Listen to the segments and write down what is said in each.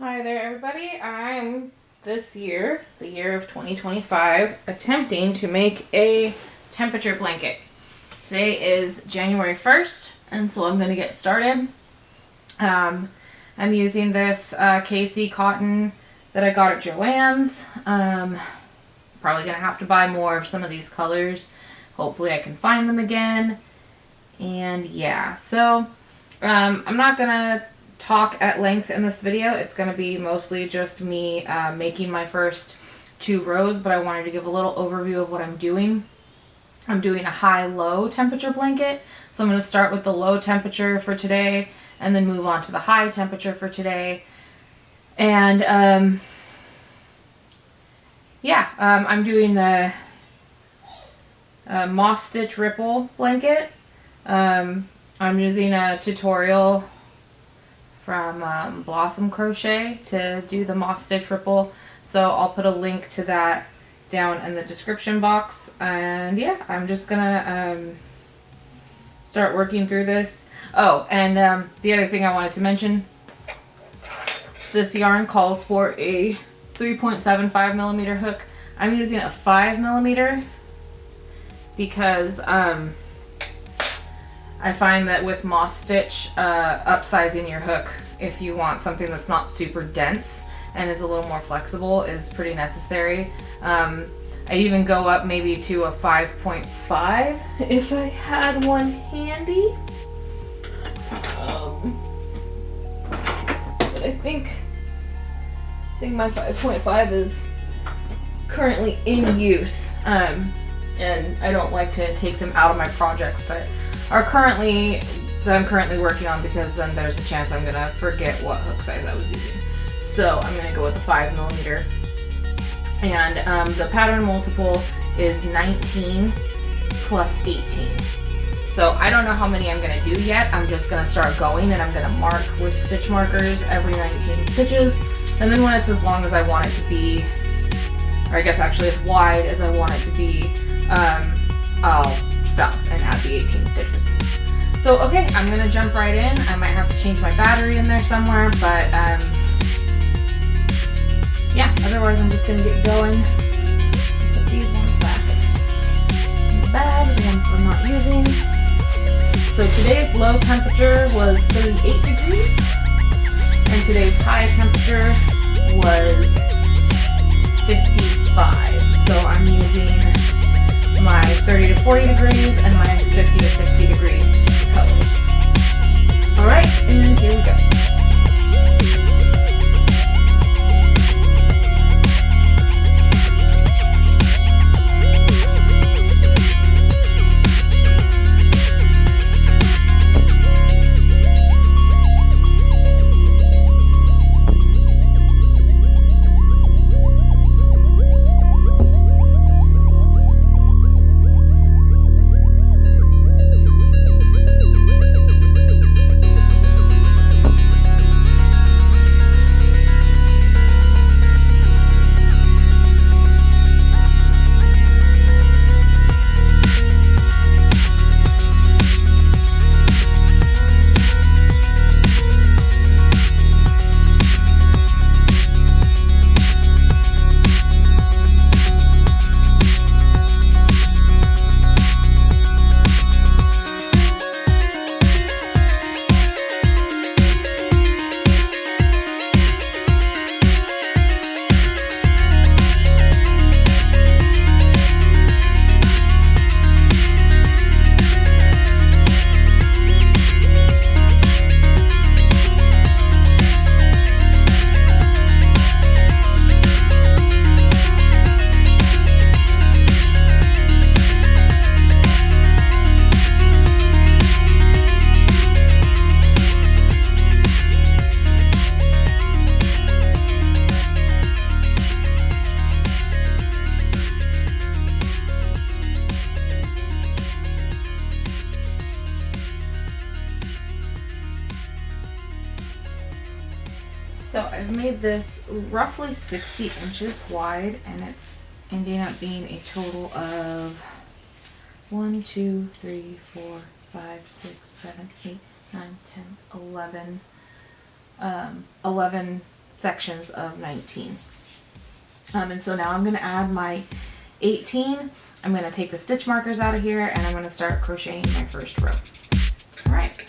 Hi there, everybody. I'm this year, the year of 2025, attempting to make a temperature blanket. Today is January 1st, and so I'm going to get started. I'm using this KC cotton that I got at Joann's. Probably going to have to buy more of some of these colors. Hopefully I can find them again. And yeah, so I'm not going to talk at length in this video. It's going to be mostly just me making my first 2 rows, but I wanted to give a little overview of what I'm doing. I'm doing a high-low temperature blanket, so I'm going to start with the low temperature for today and then move on to the high temperature for today. And I'm doing the moss stitch ripple blanket. I'm using a tutorial from Blossom Crochet to do the moss stitch ripple, so I'll put a link to that down in the description box. And yeah, I'm just gonna start working through this. Oh, and the other thing I wanted to mention, this yarn calls for a 3.75 millimeter hook. I'm using a 5 millimeter because I find that with moss stitch, upsizing your hook, if you want something that's not super dense and is a little more flexible, is pretty necessary. I even go up maybe to a 5.5 if I had one handy. But I think my 5.5 is currently in use, and I don't like to take them out of my projects that I'm currently working on, because then there's a chance I'm gonna forget what hook size I was using. So I'm gonna go with the 5 millimeter. And the pattern multiple is 19 plus 18. So I don't know how many I'm gonna do yet. I'm just gonna start going, and I'm gonna mark with stitch markers every 19 stitches. And then when it's as long as I want it to be, or I guess actually as wide as I want it to be, I'll stop and add the 18 stitches. So okay, I'm gonna jump right in. I might have to change my battery in there somewhere, but yeah, otherwise I'm just gonna get going. Put these ones back in the bag, the ones that I'm not using. So today's low temperature was 38 degrees, and today's high temperature was 55. So I'm using my 30 to 40 degrees and my 50 to 60 degree colors. Alright, and here we go. So I've made this roughly 60 inches wide, and it's ending up being a total of 1, 2, 3, 4, 5, 6, 7, 8, 9, 10, 11. 11 sections of 19. And so now I'm going to add my 18. I'm going to take the stitch markers out of here and I'm going to start crocheting my first row. All right.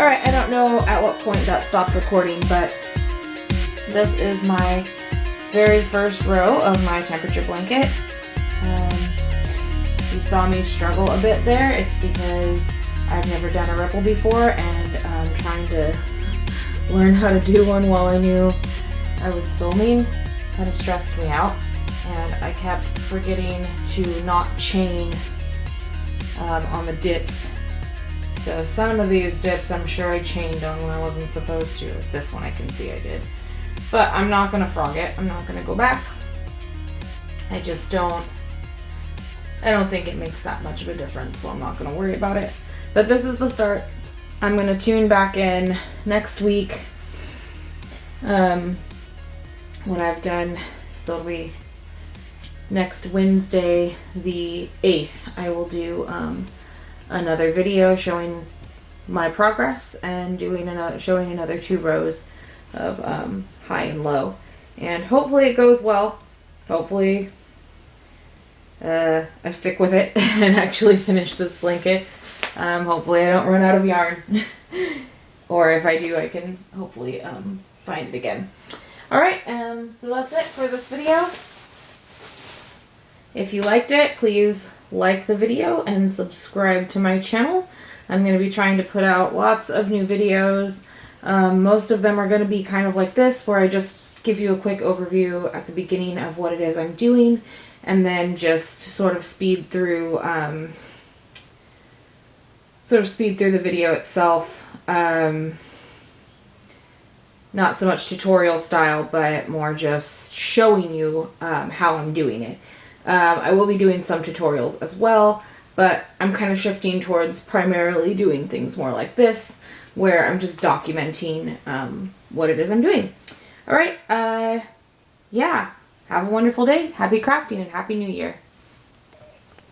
Alright, I don't know at what point that stopped recording, but this is my very first row of my temperature blanket. You saw me struggle a bit there. It's because I've never done a ripple before, and trying to learn how to do one while I knew I was filming kind of stressed me out, and I kept forgetting to not chain on the dips. So some of these dips I'm sure I chained on when I wasn't supposed to. Like this one I can see I did. But I'm not going to frog it. I'm not going to go back. I don't think it makes that much of a difference, so I'm not going to worry about it. But this is the start. I'm going to tune back in next week when I've done, so it'll be next Wednesday the 8th. I will do another video showing my progress and showing another 2 rows of high and low. And hopefully it goes well. Hopefully I stick with it and actually finish this blanket. Hopefully I don't run out of yarn. Or if I do, I can hopefully find it again. Alright, so that's it for this video. If you liked it, please like the video and subscribe to my channel. I'm going to be trying to put out lots of new videos. Most of them are going to be kind of like this, where I just give you a quick overview at the beginning of what it is I'm doing, and then just sort of speed through the video itself. Not so much tutorial style, but more just showing you how I'm doing it. I will be doing some tutorials as well, but I'm kind of shifting towards primarily doing things more like this, where I'm just documenting what it is I'm doing. Alright, yeah. Have a wonderful day. Happy crafting and Happy New Year.